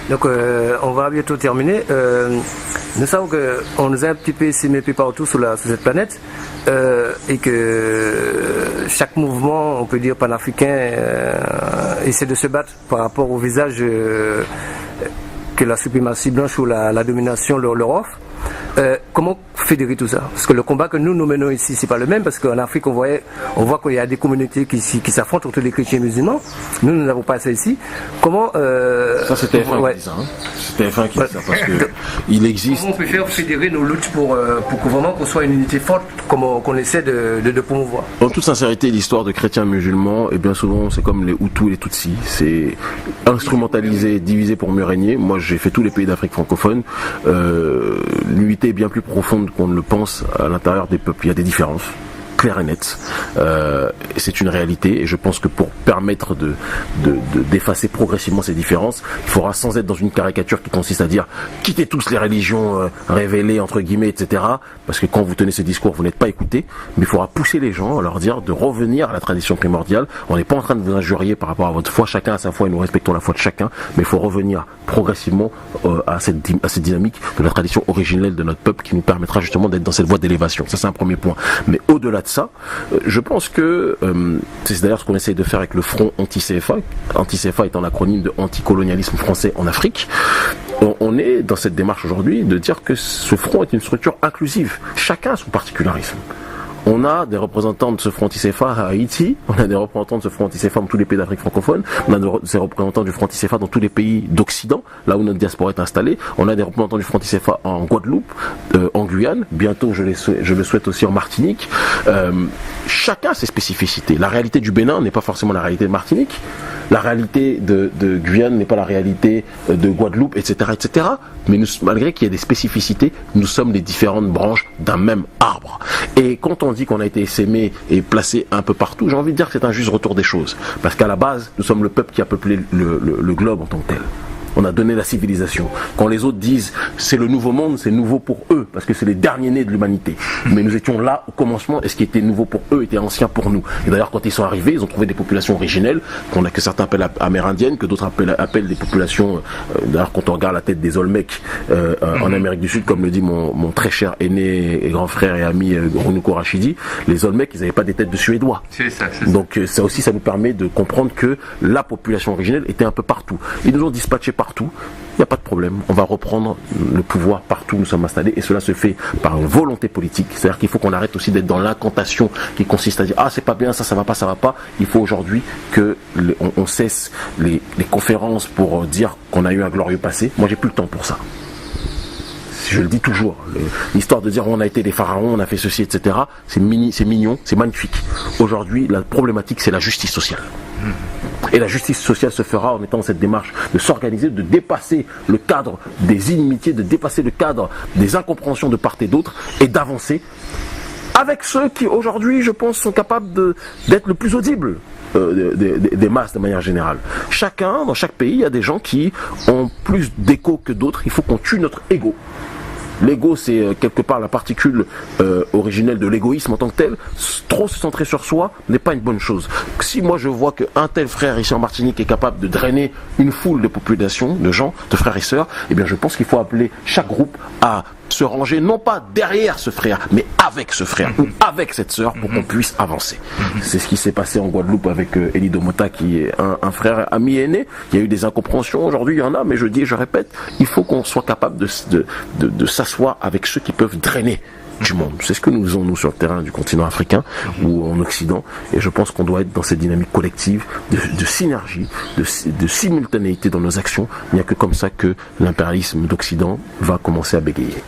Donc on va bientôt terminer. Nous savons qu'on nous a un petit peu essaimé partout sur cette planète et que chaque mouvement, on peut dire panafricain, essaie de se battre par rapport au visage que la suprématie blanche ou la domination leur offre. Comment fédérer tout ça? Parce que le combat que nous menons ici, c'est pas le même, parce qu'en Afrique, on voit qu'il y a des communautés qui s'affrontent entre les chrétiens et les musulmans. Nous n'avons pas ça ici. Comment ça, c'est TF1 qui dit ça. Hein. C'est TF1 qui dit ça, parce que il existe. Comment on peut faire fédérer nos luttes pour que vraiment qu'on soit une unité forte, comme qu'on essaie de promouvoir? En toute sincérité, l'histoire de chrétiens musulmans, et bien souvent, c'est comme les Hutus et les Tutsis. C'est instrumentalisé, divisé pour mieux régner. Moi, j'ai fait tous les pays d'Afrique francophone. L'unité est bien plus profonde qu'on ne le pense à l'intérieur des peuples. Il y a des différences claires et nettes. C'est une réalité, et je pense que pour permettre d'effacer progressivement ces différences, il faudra, sans être dans une caricature qui consiste à dire quittez tous les religions révélées entre guillemets, etc. Parce que quand vous tenez ce discours, vous n'êtes pas écouté, mais il faudra pousser les gens à leur dire de revenir à la tradition primordiale. On n'est pas en train de vous injurier par rapport à votre foi, chacun a sa foi et nous respectons la foi de chacun, mais il faut revenir progressivement à cette dynamique de la tradition originelle de notre peuple qui nous permettra justement d'être dans cette voie d'élévation. Ça, c'est un premier point. Mais au-delà de ça, je pense que c'est d'ailleurs ce qu'on essaie de faire avec le front anti-CFA. Anti-CFA étant l'acronyme de anticolonialisme français en Afrique. On est dans cette démarche aujourd'hui de dire que ce front est une structure inclusive. Chacun a son particularisme. On a des représentants de ce front anti-CFA à Haïti, on a des représentants de ce front anti-CFA dans tous les pays d'Afrique francophone, on a des représentants du front anti-CFA dans tous les pays d'Occident, là où notre diaspora est installée, on a des représentants du front anti-CFA en Guadeloupe, en Guyane, bientôt je le souhaite aussi en Martinique. Chacun a ses spécificités. La réalité du Bénin n'est pas forcément la réalité de Martinique, la réalité de Guyane n'est pas la réalité de Guadeloupe, etc. etc. Mais malgré qu'il y ait des spécificités, nous sommes les différentes branches d'un même arbre. Et quand on dit qu'on a été essaimé et placé un peu partout, j'ai envie de dire que c'est un juste retour des choses. Parce qu'à la base, nous sommes le peuple qui a peuplé le globe en tant que tel. On a donné la civilisation. Quand les autres disent c'est le nouveau monde, c'est nouveau pour eux, parce que c'est les derniers nés de l'humanité. Mais nous étions là au commencement, et ce qui était nouveau pour eux était ancien pour nous. Et d'ailleurs, quand ils sont arrivés, ils ont trouvé des populations originelles, que certains appellent amérindiennes, que d'autres appellent des populations, d'ailleurs quand on regarde la tête des Olmecs en Amérique du Sud, comme le dit mon très cher aîné et grand frère et ami Rounuko Rachidi, les Olmecs, ils n'avaient pas des têtes de Suédois. C'est ça. Donc ça aussi, ça nous permet de comprendre que la population originelle était un peu partout. Ils nous ont dispatchés partout, il n'y a pas de problème, on va reprendre le pouvoir partout où nous sommes installés, et cela se fait par une volonté politique. C'est-à-dire qu'il faut qu'on arrête aussi d'être dans l'incantation qui consiste à dire ah c'est pas bien, ça va pas. Il faut aujourd'hui que on cesse les conférences pour dire qu'on a eu un glorieux passé. Moi j'ai plus le temps pour ça. Je le dis toujours, l'histoire de dire on a été des pharaons, on a fait ceci, etc. C'est mignon, c'est magnifique. Aujourd'hui, la problématique, c'est la justice sociale. Et la justice sociale se fera en étant dans cette démarche de s'organiser, de dépasser le cadre des inimitiés, de dépasser le cadre des incompréhensions de part et d'autre, et d'avancer avec ceux qui aujourd'hui, je pense, sont capables d'être le plus audibles des masses de manière générale. Dans chaque pays, il y a des gens qui ont plus d'égo que d'autres. Il faut qu'on tue notre ego. L'ego, c'est quelque part la particule originelle de l'égoïsme en tant que tel. Trop se centrer sur soi n'est pas une bonne chose. Si moi je vois qu'un tel frère ici en Martinique est capable de drainer une foule de population, de gens, de frères et sœurs, eh bien je pense qu'il faut appeler chaque groupe à se ranger, non pas derrière ce frère, mais avec ce frère ou avec cette sœur pour qu'on puisse avancer. C'est ce qui s'est passé en Guadeloupe avec Elie Domota, qui est un frère ami aîné. Il y a eu des incompréhensions, aujourd'hui il y en a, mais je dis et je répète, il faut qu'on soit capable de s'asseoir avec ceux qui peuvent drainer du monde. C'est ce que nous faisons nous sur le terrain du continent africain ou en Occident, et je pense qu'on doit être dans cette dynamique collective de synergie, de simultanéité dans nos actions. Il n'y a que comme ça que l'impérialisme d'Occident va commencer à bégayer.